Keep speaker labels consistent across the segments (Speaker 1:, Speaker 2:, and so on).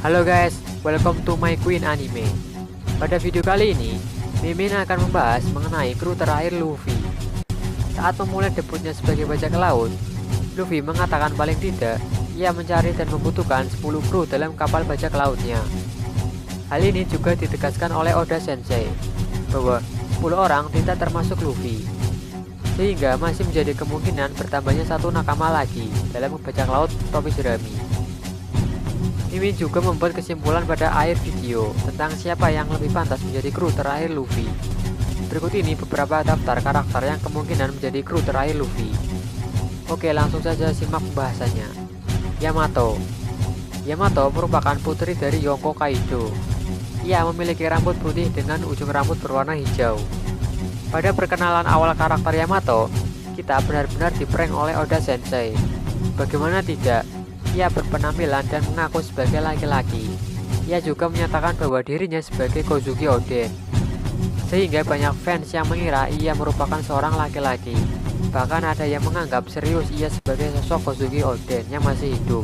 Speaker 1: Halo guys, welcome to my Queen Anime. Pada video kali ini, Mimin akan membahas mengenai kru terakhir Luffy. Saat memulai debutnya sebagai bajak laut, Luffy mengatakan paling tidak ia mencari dan membutuhkan 10 kru dalam kapal bajak lautnya. Hal ini juga ditegaskan oleh Oda Sensei bahwa 10 orang tidak termasuk Luffy, sehingga masih menjadi kemungkinan bertambahnya satu nakama lagi dalam bajak laut topi jerami. Mimin juga membuat kesimpulan pada akhir video tentang siapa yang lebih pantas menjadi kru terakhir Luffy. Berikut ini beberapa daftar karakter yang kemungkinan menjadi kru terakhir Luffy. Oke, langsung saja simak pembahasannya. Yamato. Yamato merupakan putri dari Yonko Kaido. Ia memiliki rambut putih dengan ujung rambut berwarna hijau. Pada perkenalan awal karakter Yamato, kita benar-benar diprank oleh Oda Sensei. Bagaimana tidak? Ia berpenampilan dan mengaku sebagai laki-laki. Ia juga menyatakan bahwa dirinya sebagai Kozuki Oden, sehingga banyak fans yang mengira ia merupakan seorang laki-laki. Bahkan ada yang menganggap serius ia sebagai sosok Kozuki Oden yang masih hidup.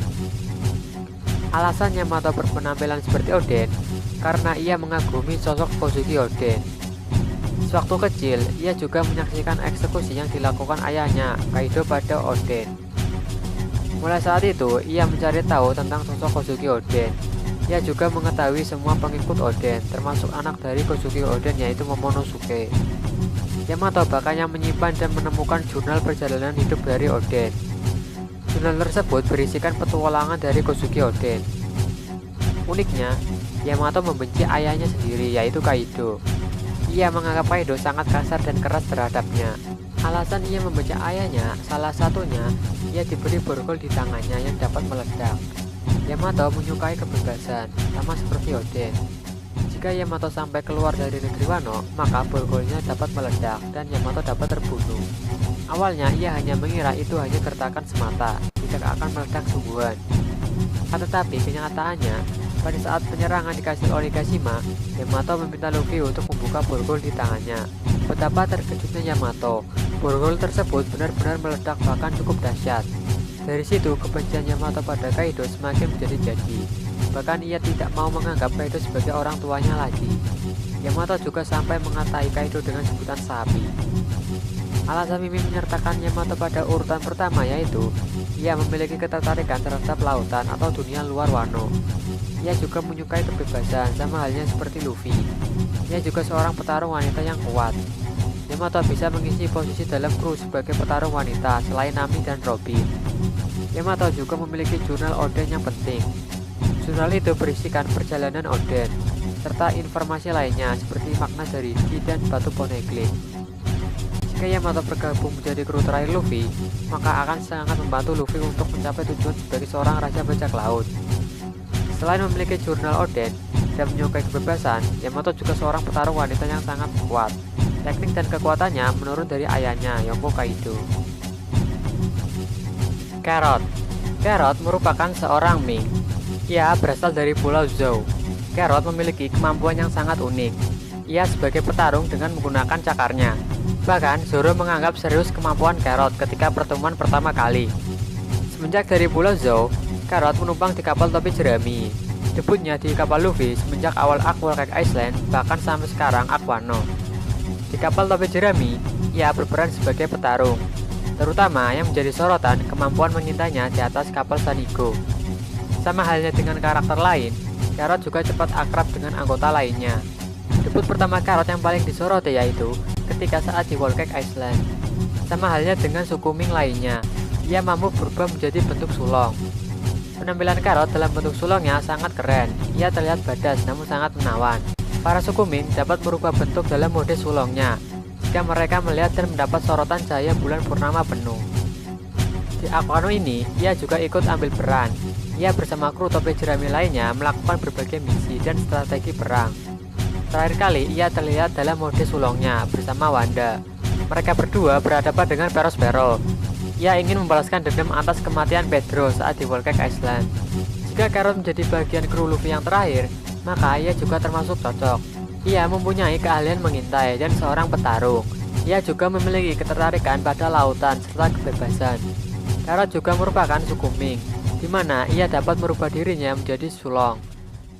Speaker 1: Alasan Yamato berpenampilan seperti Oden karena ia mengagumi sosok Kozuki Oden. Sewaktu kecil, ia juga menyaksikan eksekusi yang dilakukan ayahnya, Kaido, pada Oden. Mulai saat itu, ia mencari tahu tentang sosok Kozuki Oden. Ia juga mengetahui semua pengikut Oden, termasuk anak dari Kozuki Oden yaitu Momonosuke. Yamato bahkan menyimpan dan menemukan jurnal perjalanan hidup dari Oden. Jurnal tersebut berisikan petualangan dari Kozuki Oden. Uniknya, Yamato membenci ayahnya sendiri yaitu Kaido. Ia menganggap Kaido sangat kasar dan keras terhadapnya. Alasan ia membenci ayahnya, salah satunya ia diberi borgol di tangannya yang dapat meledak. Yamato menyukai kebebasan, sama seperti Oden. Jika Yamato sampai keluar dari negeri Wano, maka borgolnya dapat meledak dan Yamato dapat terbunuh. Awalnya ia hanya mengira itu hanya gertakan semata, tidak akan meledak sungguhan. Tetapi kenyataannya, pada saat penyerangan di Kastil Onigashima, Yamato meminta Luffy untuk membuka borgol di tangannya. Betapa terkejutnya Yamato. Borgol tersebut benar-benar meledak, bahkan cukup dahsyat. Dari situ kebencian Yamato pada Kaido semakin menjadi-jadi. Bahkan ia tidak mau menganggap Kaido sebagai orang tuanya lagi. Yamato juga sampai mengatai Kaido dengan sebutan sapi. Alasan Mimin menyertakan Yamato pada urutan pertama yaitu ia memiliki ketertarikan terhadap lautan atau dunia luar Wano. Ia juga menyukai kebebasan, sama halnya seperti Luffy. Ia juga seorang petarung wanita yang kuat. Yamato bisa mengisi posisi dalam kru sebagai petarung wanita selain Nami dan Robin. Yamato juga memiliki jurnal Oden yang penting. Jurnal itu berisikan perjalanan Oden, serta informasi lainnya seperti makna dari Ki dan batu poneglyph. Jika Yamato bergabung menjadi kru terakhir Luffy, maka akan sangat membantu Luffy untuk mencapai tujuan sebagai seorang raja bajak laut. Selain memiliki jurnal Oden dan menyukai kebebasan, Yamato juga seorang petarung wanita yang sangat kuat. Teknik dan kekuatannya menurun dari ayahnya, Yonko Kaido. Carrot. Carrot merupakan seorang Mink. Ia berasal dari Pulau Zou. Carrot memiliki kemampuan yang sangat unik. Ia sebagai petarung dengan menggunakan cakarnya. Bahkan Zoro menganggap serius kemampuan Carrot ketika pertemuan pertama kali. Semenjak dari Pulau Zou, Carrot menumpang di kapal topi jerami. Debutnya di kapal Luffy semenjak awal Aqua Cake Island, bahkan sampai sekarang Aquano. Di kapal topi jerami, ia berperan sebagai petarung. Terutama yang menjadi sorotan kemampuan mengintainya di atas kapal Sanigo. Sama halnya dengan karakter lain, Carrot juga cepat akrab dengan anggota lainnya. Debut pertama Carrot yang paling disoroti yaitu ketika saat di Whole Cake Island. Sama halnya dengan suku Mink lainnya, ia mampu berubah menjadi bentuk sulong. Penampilan Carrot dalam bentuk sulongnya sangat keren. Ia terlihat badas namun sangat menawan. Para suku Mink dapat merubah bentuk dalam mode sulongnya jika mereka melihat dan mendapat sorotan cahaya bulan purnama penuh. Di Aquano ini, ia juga ikut ambil peran. Ia bersama kru topi jerami lainnya melakukan berbagai misi dan strategi perang. Terakhir kali, ia terlihat dalam mode sulongnya bersama Wanda. Mereka berdua berhadapan dengan Perospero. Ia ingin membalaskan dendam atas kematian Pedro saat di Whole Cake Island. Jika Carrot menjadi bagian kru Luffy yang terakhir, maka ia juga termasuk cocok. Ia mempunyai keahlian mengintai dan seorang petarung. Ia juga memiliki ketertarikan pada lautan serta kebebasan. Carrot juga merupakan suku Ming, di mana ia dapat merubah dirinya menjadi sulong.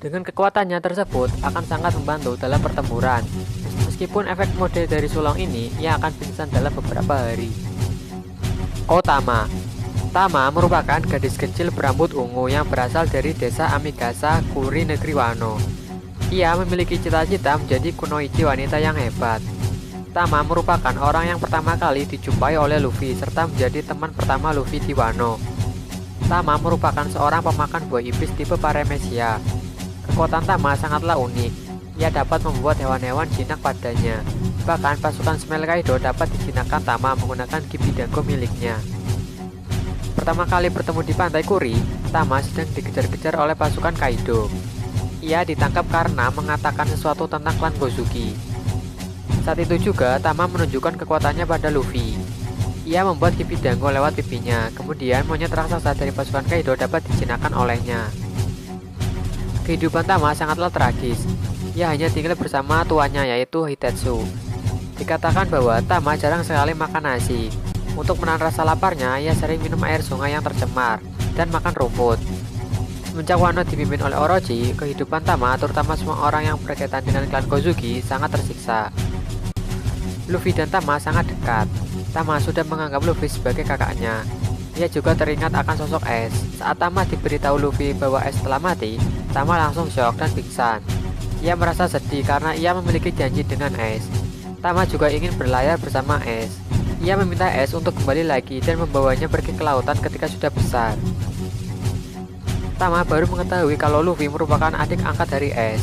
Speaker 1: Dengan kekuatannya tersebut akan sangat membantu dalam pertempuran. Meskipun efek mode dari sulong ini, ia akan pingsan dalam beberapa hari. Tama. Tama merupakan gadis kecil berambut ungu yang berasal dari desa Amigasa, Kuri, negeri Wano. Ia memiliki cita-cita menjadi kunoichi wanita yang hebat. Tama merupakan orang yang pertama kali dijumpai oleh Luffy serta menjadi teman pertama Luffy di Wano. Tama merupakan seorang pemakan buah iblis tipe Paramecia. Kekuatan Tama sangatlah unik. Ia dapat membuat hewan-hewan jinak padanya. Bahkan pasukan Smell Kaido dapat dijinakkan Tama menggunakan Kibi Dango miliknya. Pertama kali bertemu di pantai Kuri, Tama sedang dikejar-kejar oleh pasukan Kaido. Ia ditangkap karena mengatakan sesuatu tentang klan Gozuki. Saat itu juga Tama menunjukkan kekuatannya pada Luffy. Ia membuat Kibi Dango lewat pipinya, kemudian monyet raksasa dari pasukan Kaido dapat dijinakkan olehnya. Kehidupan Tama sangatlah tragis. Ia hanya tinggal bersama tuannya yaitu Hitetsu. Dikatakan bahwa Tama jarang sekali makan nasi. Untuk menahan rasa laparnya, ia sering minum air sungai yang tercemar dan makan rumput. Semenjak Wano dipimpin oleh Orochi, kehidupan Tama, terutama semua orang yang berkaitan dengan klan Gozuki, sangat tersiksa. Luffy dan Tama sangat dekat. Tama sudah menganggap Luffy sebagai kakaknya. Ia juga teringat akan sosok Es. Saat Tama diberitahu Luffy bahwa Es telah mati, Tama langsung syok dan pingsan. Ia merasa sedih karena ia memiliki janji dengan Es. Tama juga ingin berlayar bersama Es. Ia meminta Es untuk kembali lagi dan membawanya pergi ke lautan ketika sudah besar. Tama baru mengetahui kalau Luffy merupakan adik angkat dari Es.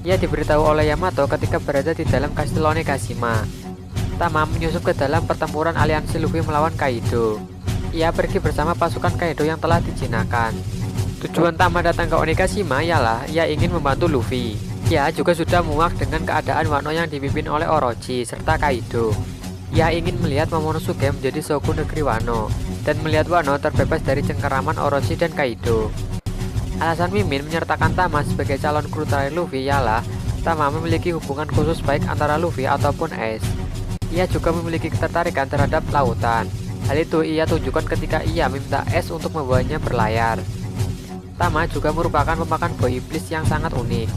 Speaker 1: Ia diberitahu oleh Yamato ketika berada di dalam kastil Onigashima. Tama menyusup ke dalam pertempuran aliansi Luffy melawan Kaido. Ia pergi bersama pasukan Kaido yang telah dijinakkan. Tujuan Tama datang ke Onigashima ialah ia ingin membantu Luffy. Ia juga sudah muak dengan keadaan Wano yang dipimpin oleh Orochi serta Kaido. Ia ingin melihat Momonosuke menjadi shogun negeri Wano dan melihat Wano terbebas dari cengkeraman Orochi dan Kaido. Alasan Mimin menyertakan Tama sebagai calon kru terakhir Luffy ialah Tama memiliki hubungan khusus baik antara Luffy ataupun Es. Ia juga memiliki ketertarikan terhadap lautan. Hal itu ia tunjukkan ketika ia meminta Es untuk membawanya berlayar. Tama juga merupakan pemakan buah iblis yang sangat unik.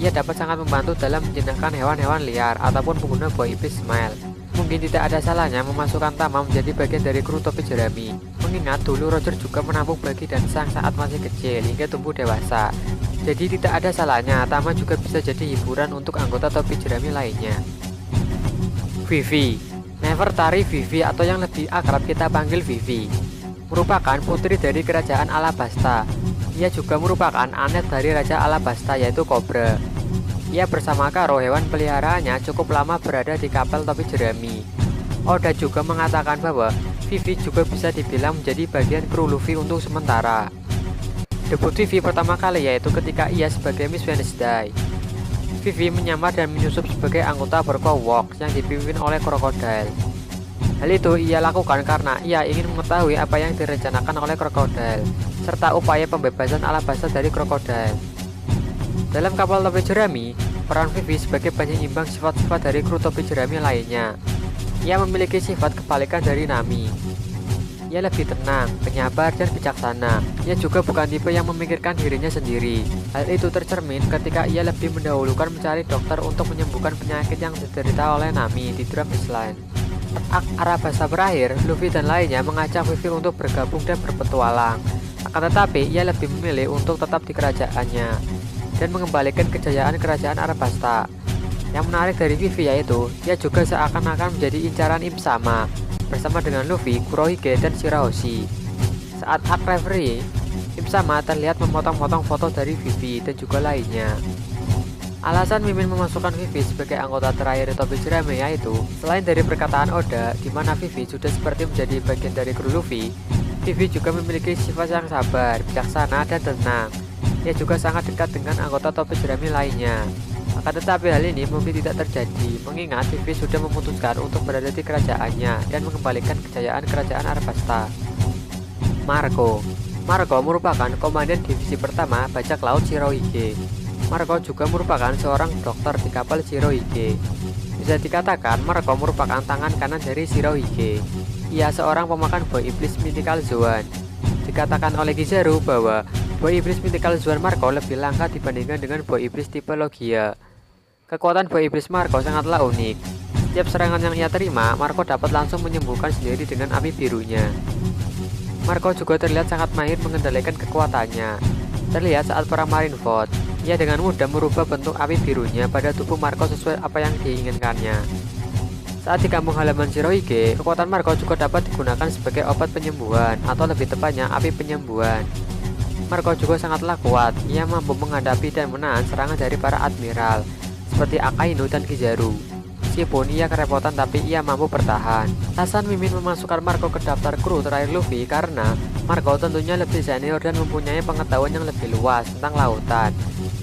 Speaker 1: Ia dapat sangat membantu dalam menjinakkan hewan-hewan liar ataupun pengguna buah iblis Smile. Mungkin tidak ada salahnya memasukkan Tama menjadi bagian dari kru topi jerami. Mengingat dulu Roger juga menampung Buggy dan Sang saat masih kecil hingga tumbuh dewasa. Jadi tidak ada salahnya Tama juga bisa jadi hiburan untuk anggota topi jerami lainnya. Vivi, Nefertari Vivi atau yang lebih akrab kita panggil Vivi, merupakan putri dari kerajaan Alabasta. Ia juga merupakan anak dari Raja Alabasta yaitu Cobra. Ia bersama Karo hewan peliharaannya cukup lama berada di kapel topi jerami. Oda juga mengatakan bahwa Vivi juga bisa dibilang menjadi bagian kru Luffy untuk sementara. Debut Vivi pertama kali yaitu ketika ia sebagai Miss Wednesday. Vivi menyamar dan menyusup sebagai anggota Burko Walk yang dipimpin oleh Crocodile. Hal itu ia lakukan karena ia ingin mengetahui apa yang direncanakan oleh Crocodile serta upaya pembebasan Alabasta dari Crocodile. Dalam kapal topi jerami, peran Vivi sebagai penyeimbang sifat-sifat dari kru topi jerami lainnya. Ia memiliki sifat kebalikan dari Nami. Ia lebih tenang, penyabar, dan bijaksana. Ia juga bukan tipe yang memikirkan dirinya sendiri. Hal itu tercermin ketika ia lebih mendahulukan mencari dokter untuk menyembuhkan penyakit yang diderita oleh Nami di Drum Island. Arabasta berakhir, Luffy dan lainnya mengajak Vivi untuk bergabung dan berpetualang. Akan tetapi, ia lebih memilih untuk tetap di kerajaannya dan mengembalikan kejayaan kerajaan Arabasta. Yang menarik dari Vivi yaitu, ia juga seakan-akan menjadi incaran Im Sama bersama dengan Luffy, Kurohige, dan Shirahoshi. Saat Arc Reverie, Im Sama terlihat memotong-motong foto dari Vivi dan juga lainnya. Alasan Mimin memasukkan Vivi sebagai anggota terakhir topi jerami yaitu, selain dari perkataan Oda, di mana Vivi sudah seperti menjadi bagian dari kru Luffy, Vivi juga memiliki sifat yang sabar, bijaksana, dan tenang. Ia juga sangat dekat dengan anggota topi jerami lainnya. Akan tetapi hal ini mungkin tidak terjadi, mengingat Vivi sudah memutuskan untuk berada di kerajaannya dan mengembalikan kejayaan kerajaan Arabasta. Marco merupakan komandan divisi pertama bajak laut Shirohige. Marco juga merupakan seorang dokter di kapal Shirohige. Bisa dikatakan Marco merupakan tangan kanan dari Shirohige. Ia seorang pemakan buah iblis Mythical Zoan. Dikatakan oleh Kizaru bahwa buah iblis Mythical Zoan Marco lebih langka dibandingkan dengan buah iblis tipe Logia. Kekuatan buah iblis Marco sangatlah unik. Setiap serangan yang ia terima, Marco dapat langsung menyembuhkan sendiri dengan api birunya. Marco juga terlihat sangat mahir mengendalikan kekuatannya. Terlihat saat perang Marineford, ia dengan mudah merubah bentuk api birunya pada tubuh Marco sesuai apa yang diinginkannya. Saat di kampung halaman Shirohige, kekuatan Marco juga dapat digunakan sebagai obat penyembuhan, atau lebih tepatnya api penyembuhan. Marco juga sangatlah kuat, ia mampu menghadapi dan menahan serangan dari para admiral, seperti Akainu dan Kizaru. Meskipun ia kerepotan tapi ia mampu bertahan. Alasan Mimin memasukkan Marco ke daftar kru terakhir Luffy karena Marco tentunya lebih senior dan mempunyai pengetahuan yang lebih luas tentang lautan.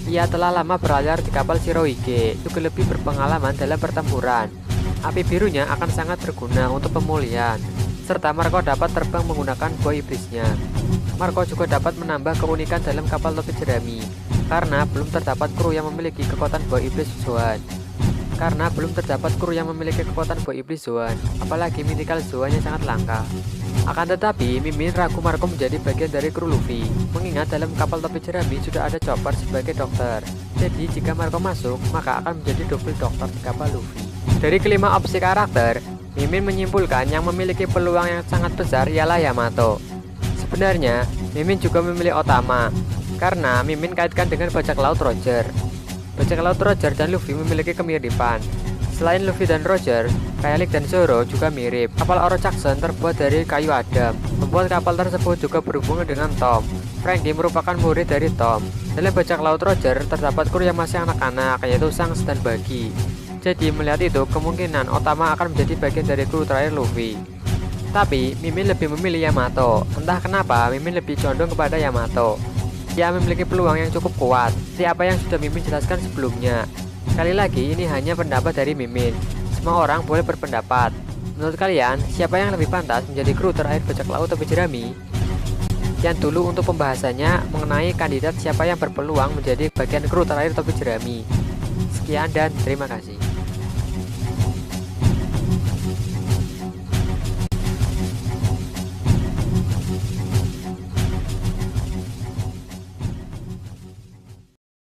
Speaker 1: Ia telah lama berlayar di kapal Shirohige, juga lebih berpengalaman dalam pertempuran. Api birunya akan sangat berguna untuk pemulihan, serta Marco dapat terbang menggunakan buah iblisnya. Marco juga dapat menambah keunikan dalam kapal topi jerami, karena belum terdapat kru yang memiliki kekuatan buah iblis Zoan. Buah iblis Zoan, apalagi Mythical Zoan yang sangat langka. Akan tetapi, Mimin ragu Marco menjadi bagian dari kru Luffy, mengingat dalam kapal topi jerami sudah ada Chopper sebagai dokter. Jadi, jika Marco masuk, maka akan menjadi double dokter di kapal Luffy. Dari kelima opsi karakter, Mimin menyimpulkan yang memiliki peluang yang sangat besar ialah Yamato. Sebenarnya, Mimin juga memilih Otama, karena Mimin kaitkan dengan bajak laut Roger. Bajak laut Roger dan Luffy memiliki kemiripan. Selain Luffy dan Roger, Kayalik dan Zoro juga mirip. Kapal Oro Jackson terbuat dari kayu adam. Pembuat kapal tersebut juga berhubungan dengan Tom. Franky merupakan murid dari Tom. Dalam bajak laut Roger, terdapat kru yang masih anak-anak, yaitu Shanks dan Buggy. Jadi melihat itu, kemungkinan Otama akan menjadi bagian dari kru terakhir Luffy. Tapi, Mimin lebih memilih Yamato. Entah kenapa, Mimin lebih condong kepada Yamato. Ia memiliki peluang yang cukup kuat, seperti apa yang sudah Mimin jelaskan sebelumnya. Sekali lagi, ini hanya pendapat dari Mimin. Semua orang boleh berpendapat. Menurut kalian, siapa yang lebih pantas menjadi kru terakhir bajak laut topi jerami? Sekian dulu untuk pembahasannya mengenai kandidat siapa yang berpeluang menjadi bagian kru terakhir topi jerami. Sekian dan terima kasih.